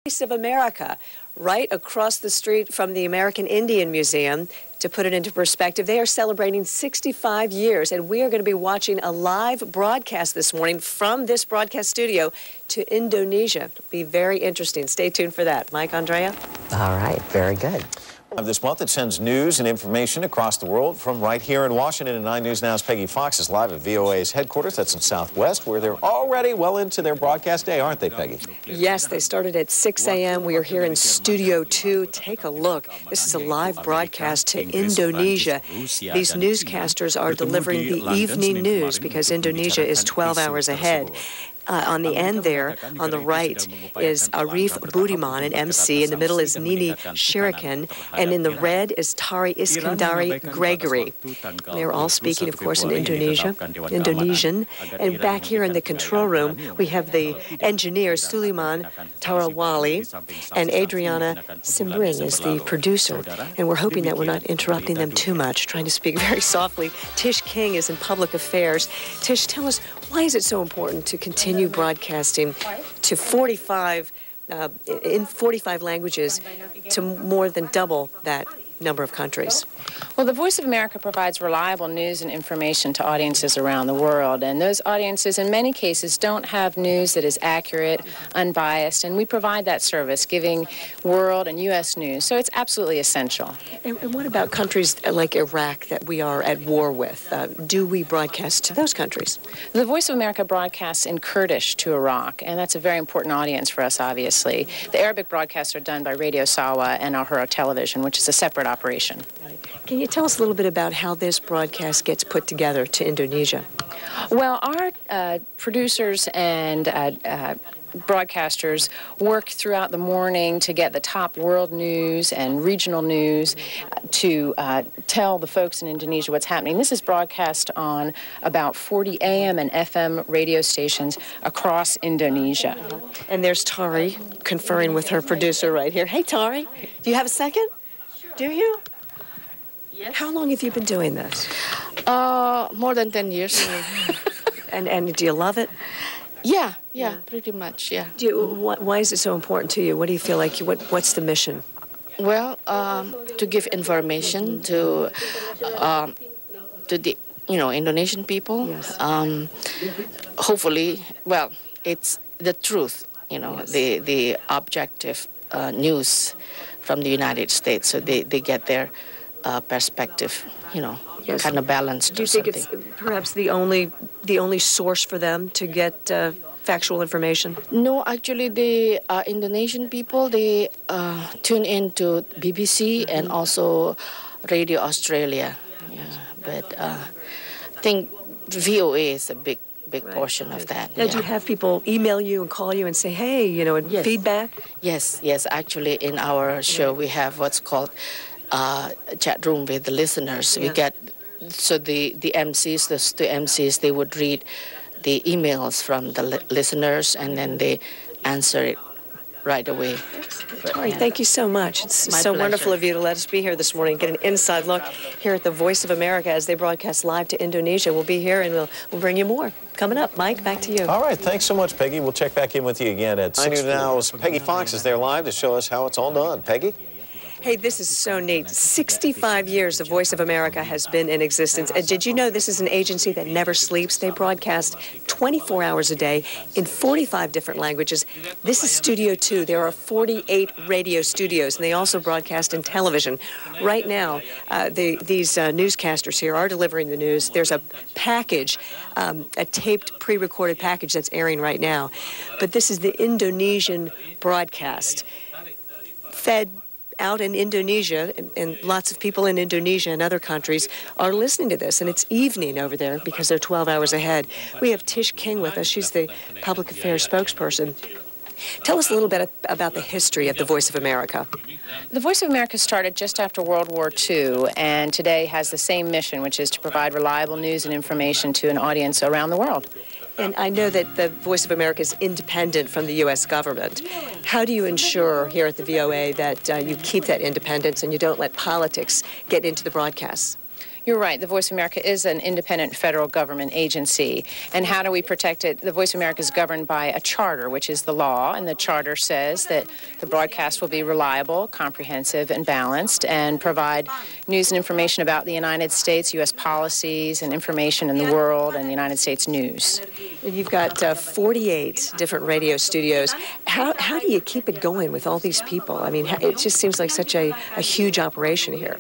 Voice of America, right across the street from the American Indian Museum. To put it into perspective, they are celebrating 65 years, and we are going to be watching a live broadcast this morning from this broadcast studio to Indonesia. It'll be very interesting. Stay tuned for that. Mike, Andrea? All right, very good. This month, it sends news and information across the world from right here in Washington. And 9 News Now's Peggy Fox is live at VOA's headquarters. That's in Southwest, where they're already well into their broadcast day, aren't they, Peggy? Yes, they started at 6 a.m. We are here in Studio 2. Take a look. This is a live broadcast to Indonesia. These newscasters are delivering the evening news because Indonesia is 12 hours ahead. On the end there, on the right, is Arif Budiman, an MC. In the middle is Nini Shirikan. And in the red is Tari Iskandari Gregory. They're all speaking, of course, in Indonesian. And back here in the control room, we have the engineer, Suleiman Tarawali, and Adriana Simbring is the producer. And we're hoping that we're not interrupting them too much, trying to speak very softly. Tish King is in public affairs. Tish, tell us, why is it so important to continue broadcasting to 45 languages to more than double that number of countries? Well, the Voice of America provides reliable news and information to audiences around the world, and those audiences in many cases don't have news that is accurate, unbiased, and we provide that service, giving world and U.S. news, so it's absolutely essential. And what about countries like Iraq that we are at war with? Do we broadcast to those countries? The Voice of America broadcasts in Kurdish to Iraq, and that's a very important audience for us, obviously. The Arabic broadcasts are done by Radio Sawa and Al-Hurra Television, which is a separate operation. Can you tell us a little bit about how this broadcast gets put together to Indonesia? Well, our producers and broadcasters work throughout the morning to get the top world news and regional news to tell the folks in Indonesia what's happening. This is broadcast on about 40 AM and FM radio stations across Indonesia. And there's Tari conferring with her producer right here. Hey, Tari, do you have a second? Do you? Yes. How long have you been doing this? More than 10 years. And do you love it? Yeah, pretty much, yeah. Why is it so important to you? What do you feel like? What's the mission? Well, to give information to the Indonesian people. Yes. Hopefully, well, it's the truth. Yes. The objective news from the United States, so they get their perspective, Yes. kind of balanced. Do you think it's perhaps the only source for them to get factual information? No, actually, the Indonesian people, they tune into BBC and also Radio Australia. Yeah, but I think VOA is a big portion of that. Now, do you have people email you and call you and say, hey, and Yes. feedback? Yes. Actually, in our show, we have what's called chat room with the listeners. Yeah. We get, so the MCs, the two MCs, they would read the emails from the listeners, and then they answer it right away. Tari, thank you so much. It's My so pleasure. wonderful of you to let us be here this morning, get an inside look here at the Voice of America as they broadcast live to Indonesia. We'll be here and we'll bring you more. Coming up, Mike, back to you. All right, thanks so much, Peggy. We'll check back in with you again at 9 News Now's Peggy Fox is there live to show us how it's all done. Peggy? Hey, this is so neat. 65 years the Voice of America has been in existence. And did you know this is an agency that never sleeps? They broadcast 24 hours a day in 45 different languages. This is Studio 2. There are 48 radio studios, and they also broadcast in television. Right now, these newscasters here are delivering the news. There's a package, a taped, pre-recorded package that's airing right now. But this is the Indonesian broadcast, fed out in Indonesia, and lots of people in Indonesia and other countries are listening to this, and it's evening over there because they're 12 hours ahead. We have Tish King with us. She's the public affairs spokesperson. Tell us a little bit about the history of the Voice of America. The Voice of America started just after World War II, and today has the same mission, which is to provide reliable news and information to an audience around the world. And I know that the Voice of America is independent from the U.S. government. How do you ensure here at the VOA that you keep that independence and you don't let politics get into the broadcasts? You're right. The Voice of America is an independent federal government agency. And how do we protect it? The Voice of America is governed by a charter, which is the law, and the charter says that the broadcast will be reliable, comprehensive, and balanced, and provide news and information about the United States, U.S. policies, and information in the world and the United States news. You've got 48 different radio studios. How do you keep it going with all these people? I mean, it just seems like such a huge operation here.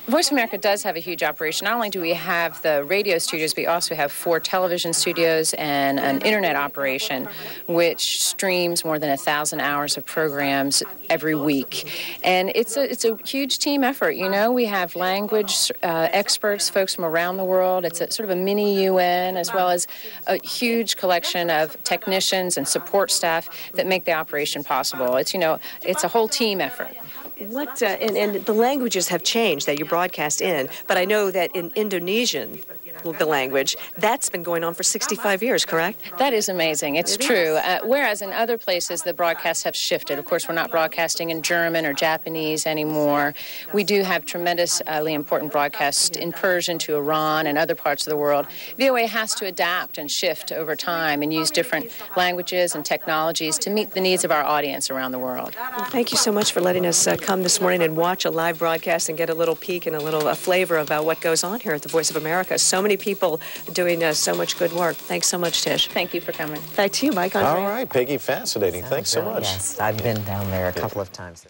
Voice of America does have a huge operation. Not only do we have the radio studios, we also have 4 television studios and an internet operation, which streams more than 1,000 hours of programs every week. And it's a huge team effort. You know, we have language experts, folks from around the world. It's sort of a mini UN, as well as a huge collection of technicians and support staff that make the operation possible. It's a whole team effort. What and the languages have changed that you broadcast in, but I know that in Indonesian, the language, that's been going on for 65 years, correct? That is amazing. It's true. Whereas in other places, the broadcasts have shifted. Of course, we're not broadcasting in German or Japanese anymore. We do have tremendously important broadcasts in Persian to Iran and other parts of the world. VOA has to adapt and shift over time and use different languages and technologies to meet the needs of our audience around the world. Well, thank you so much for letting us come this morning and watch a live broadcast and get a little peek and a little flavor about what goes on here at the Voice of America. So many people doing so much good work. Thanks so much, Tish. Thank you for coming. Back to you, Mike. Andre. All right, Peggy, fascinating. Thanks so much. Yes, I've been down there a couple of times.